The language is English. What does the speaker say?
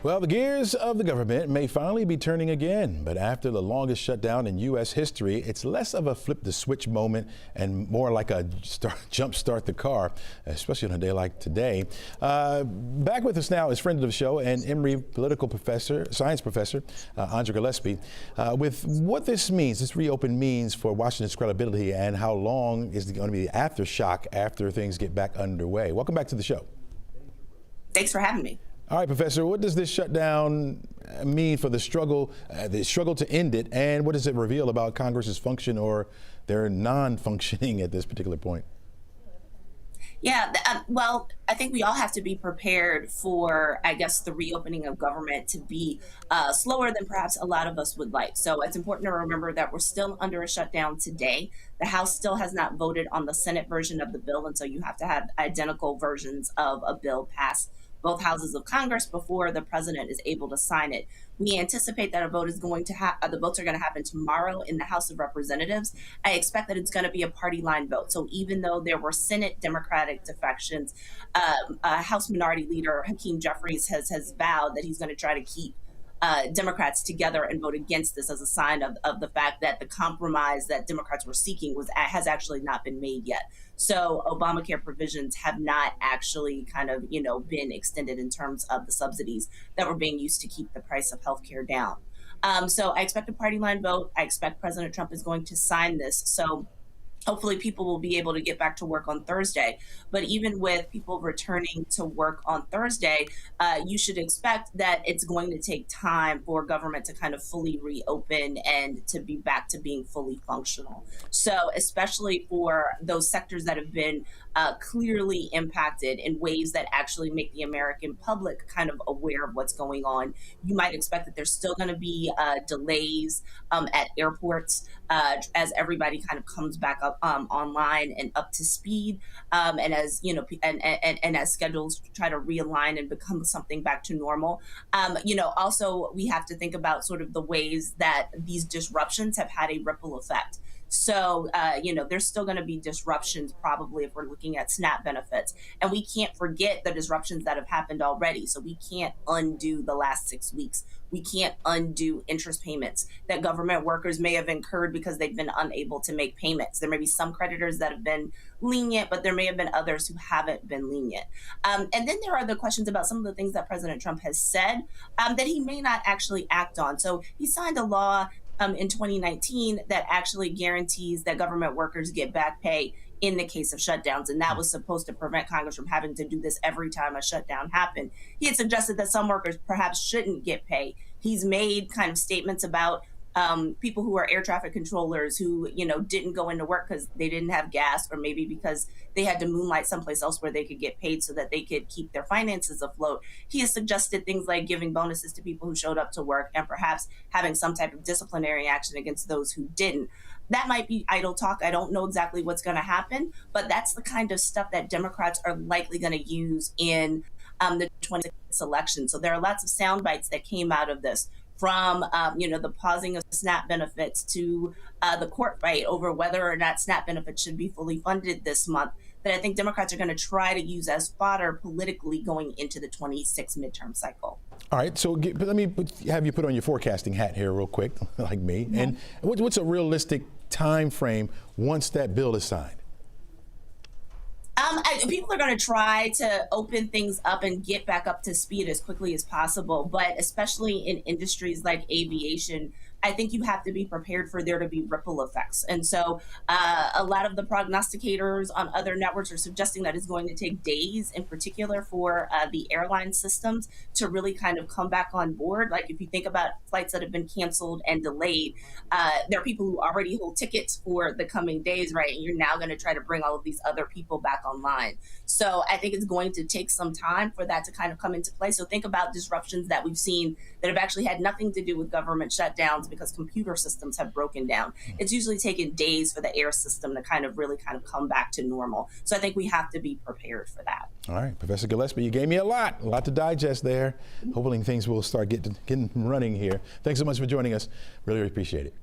Well, the gears of the government may finally be turning again, but after the longest shutdown in U.S. history, it's less of a flip the switch moment and more like a jump start the car, especially on a day like today. Back with us now is friend of the show and Emory science professor, Andra Gillespie, with what this means, this reopen means for Washington's credibility and how long is going to be the aftershock after things get back underway. Welcome back to the show. Thanks for having me. All right, Professor, what does this shutdown mean for the struggle to end it, and what does it reveal about Congress's function or their non-functioning at this particular point? Yeah, well, I think we all have to be prepared for, I guess, the reopening of government to be slower than perhaps a lot of us would like. So it's important to remember that we're still under a shutdown today. The House still has not voted on the Senate version of the bill, and so you have to have identical versions of a bill pass both houses of Congress before the president is able to sign it. We anticipate that the votes are going to happen tomorrow in the House of Representatives. I expect that it's going to be a party line vote. So even though there were Senate Democratic defections, House Minority Leader Hakeem Jeffries has vowed that he's going to try to keep Democrats together and vote against this as a sign of the fact that the compromise that Democrats were seeking has actually not been made yet. So Obamacare provisions have not actually been extended in terms of the subsidies that were being used to keep the price of healthcare down. So I expect a party line vote. I expect President Trump is going to sign this. So hopefully people will be able to get back to work on Thursday. But even with people returning to work on Thursday, you should expect that it's going to take time for government to kind of fully reopen and to be back to being fully functional. So especially for those sectors that have been clearly impacted in ways that actually make the American public kind of aware of what's going on, you might expect that there's still going to be delays at airports as everybody kind of comes back up online and up to speed, and as and as schedules try to realign and become something back to normal. Also we have to think about sort of the ways that these disruptions have had a ripple effect. So, there's still going to be disruptions probably if we're looking at SNAP benefits. And we can't forget the disruptions that have happened already. So we can't undo the last 6 weeks. We can't undo interest payments that government workers may have incurred because they've been unable to make payments. There may be some creditors that have been lenient, but there may have been others who haven't been lenient. And then there are the questions about some of the things that President Trump has said that he may not actually act on. So he signed a law in 2019 that actually guarantees that government workers get back pay in the case of shutdowns. And that was supposed to prevent Congress from having to do this every time a shutdown happened. He had suggested that some workers perhaps shouldn't get pay. He's made kind of statements about people who are air traffic controllers who, didn't go into work because they didn't have gas, or maybe because they had to moonlight someplace else where they could get paid so that they could keep their finances afloat. He has suggested things like giving bonuses to people who showed up to work and perhaps having some type of disciplinary action against those who didn't. That might be idle talk. I don't know exactly what's going to happen, but that's the kind of stuff that Democrats are likely going to use in the 2026 election. So there are lots of sound bites that came out of this, from the pausing of SNAP benefits to the court fight over whether or not SNAP benefits should be fully funded this month, that I think Democrats are going to try to use as fodder politically going into the 26 midterm cycle. All right, so let me have you put on your forecasting hat here real quick, like me. Mm-hmm. And what's a realistic time frame once that bill is signed? People are going to try to open things up and get back up to speed as quickly as possible. But especially in industries like aviation, I think you have to be prepared for there to be ripple effects. And so a lot of the prognosticators on other networks are suggesting that it's going to take days, in particular for the airline systems, to really kind of come back on board. Like if you think about flights that have been canceled and delayed, there are people who already hold tickets for the coming days, right? And you're now going to try to bring all of these other people back online. So I think it's going to take some time for that to kind of come into play. So think about disruptions that we've seen that have actually had nothing to do with government shutdowns because computer systems have broken down. It's usually taken days for the air system to really come back to normal. So I think we have to be prepared for that. All right, Professor Gillespie, you gave me a lot to digest there. Hopefully things will start getting running here. Thanks so much for joining us. Really appreciate it.